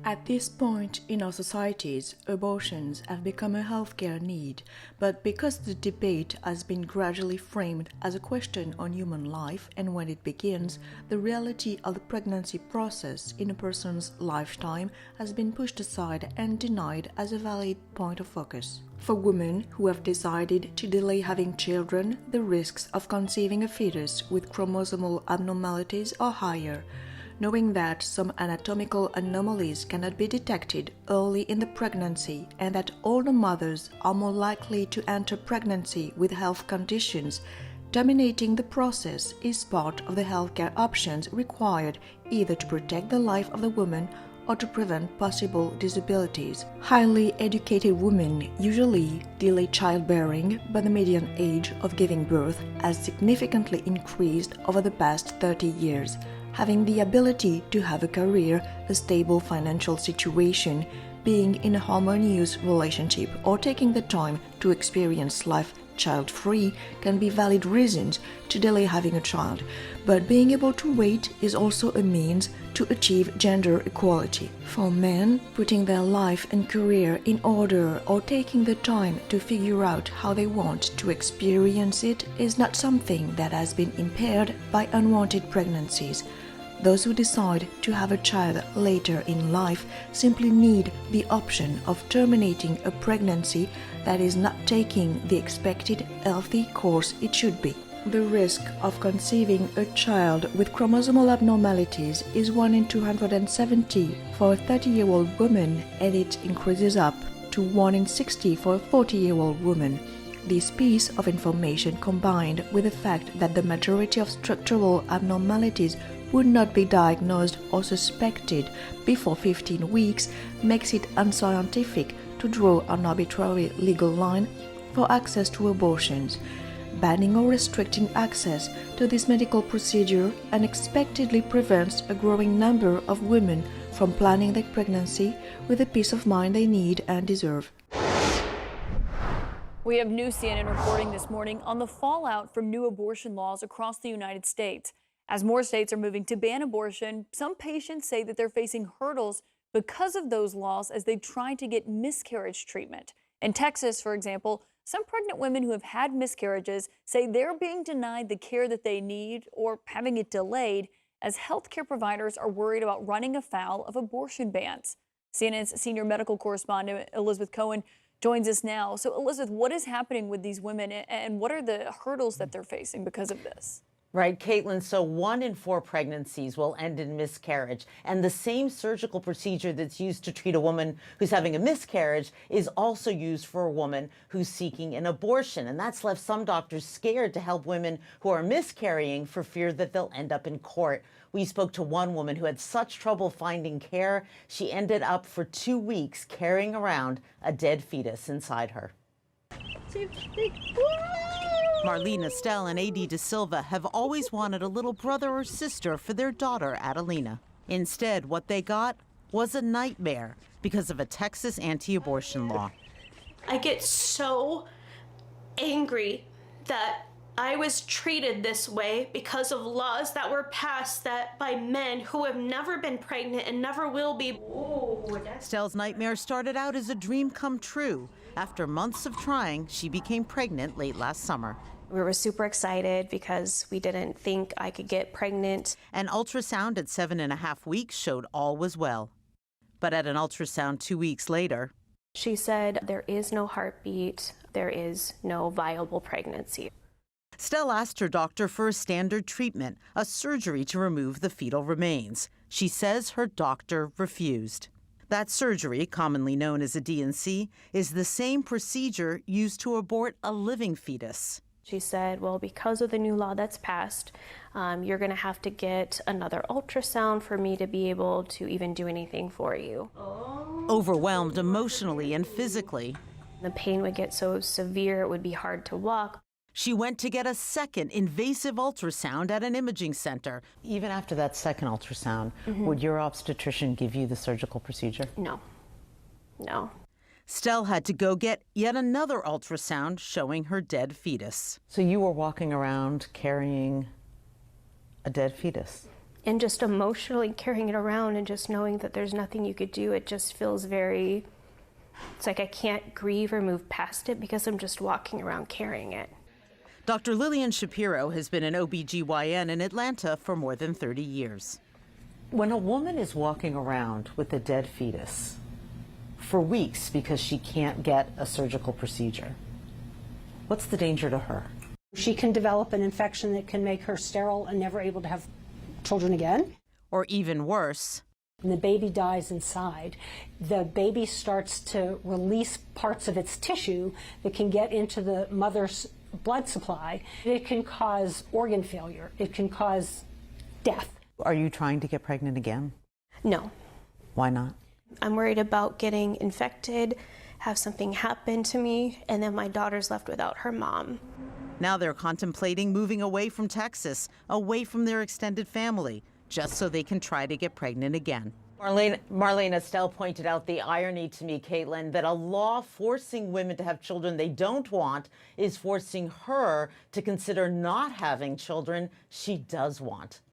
At this point in our societies, abortions have become a healthcare need, but because the debate has been gradually framed as a question on human life and when it begins, the reality of the pregnancy process in a person's lifetime has been pushed aside and denied as a valid point of focus. For women who have decided to delay having children, the risks of conceiving a fetus with chromosomal abnormalities are higher. Knowing that some anatomical anomalies cannot be detected early in the pregnancy and that older mothers are more likely to enter pregnancy with health conditions, terminating the process is part of the healthcare options required either to protect the life of the woman or to prevent possible disabilities. Highly educated women usually delay childbearing, but the median age of giving birth has significantly increased over the past 30 years. Having the ability to have a career, a stable financial situation, being in a harmonious relationship, or taking the time to experience life child-free can be valid reasons to delay having a child, but being able to wait is also a means to achieve gender equality. For men, putting their life and career in order or taking the time to figure out how they want to experience it is not something that has been impaired by unwanted pregnancies. Those who decide to have a child later in life simply need the option of terminating a pregnancy that is not taking the expected healthy course it should be. The risk of conceiving a child with chromosomal abnormalities is 1 in 270 for a 30-year-old woman, and it increases up to 1 in 60 for a 40-year-old woman. This piece of information, combined with the fact that the majority of structural abnormalities would not be diagnosed or suspected before 15 weeks, makes it unscientific to draw an arbitrary legal line for access to abortions. Banning or restricting access to this medical procedure unexpectedly prevents a growing number of women from planning their pregnancy with the peace of mind they need and deserve. We have new CNN reporting this morning on the fallout from new abortion laws across the United States. As more states are moving to ban abortion, some patients say that they're facing hurdles because of those laws as they try to get miscarriage treatment. In Texas, for example, some pregnant women who have had miscarriages say they're being denied the care that they need or having it delayed as healthcare providers are worried about running afoul of abortion bans. CNN's senior medical correspondent Elizabeth Cohen joins us now. So, Elizabeth, what is happening with these women and what are the hurdles that they're facing because of this? Right, Caitlin. So 1 in 4 pregnancies will end in miscarriage. And the same surgical procedure that's used to treat a woman who's having a miscarriage is also used for a woman who's seeking an abortion. And that's left some doctors scared to help women who are miscarrying for fear that they'll end up in court. We spoke to one woman who had such trouble finding care, she ended up for 2 weeks carrying around a dead fetus inside her. Marlene Estelle and A.D. De Silva have always wanted a little brother or sister for their daughter, Adelina. Instead, what they got was a nightmare because of a Texas anti-abortion law. I get so angry that I was treated this way because of laws that were passed that by men who have never been pregnant and never will be. Estelle's nightmare started out as a dream come true. After months of trying, she became pregnant late last summer. We were super excited because we didn't think I could get pregnant. An ultrasound at 7.5 weeks showed all was well. But at an ultrasound 2 weeks later, she said there is no heartbeat, there is no viable pregnancy. Estelle asked her doctor for a standard treatment, a surgery to remove the fetal remains. She says her doctor refused. That surgery, commonly known as a D&C, is the same procedure used to abort a living fetus. She said, well, because of the new law that's passed, you're going to have to get another ultrasound for me to be able to even do anything for you. Overwhelmed emotionally and physically, the pain would get so severe it would be hard to walk. She went to get a second invasive ultrasound at an imaging center. Even after that second ultrasound, would your obstetrician give you the surgical procedure? No. Estelle had to go get yet another ultrasound showing her dead fetus. So you were walking around carrying a dead fetus? And just emotionally carrying it around and just knowing that there's nothing you could do, it just feels very, it's like I can't grieve or move past it because I'm just walking around carrying it. Dr. Lillian Shapiro has been an OBGYN in Atlanta for more than 30 years. When a woman is walking around with a dead fetus for weeks because she can't get a surgical procedure, what's the danger to her? She can develop an infection that can make her sterile and never able to have children again. Or even worse, When the baby dies inside, the baby starts to release parts of its tissue that can get into the mother's blood supply. It can cause organ failure. It can cause death. are you trying to get pregnant again? No. Why not? I'm worried about getting infected, have something happen to me, and then my daughter's left without her mom. Now they're contemplating moving away from Texas, away from their extended family, just so they can try to get pregnant again. Marlene Estelle pointed out the irony to me, Caitlin, that a law forcing women to have children they don't want is forcing her to consider not having children she does want.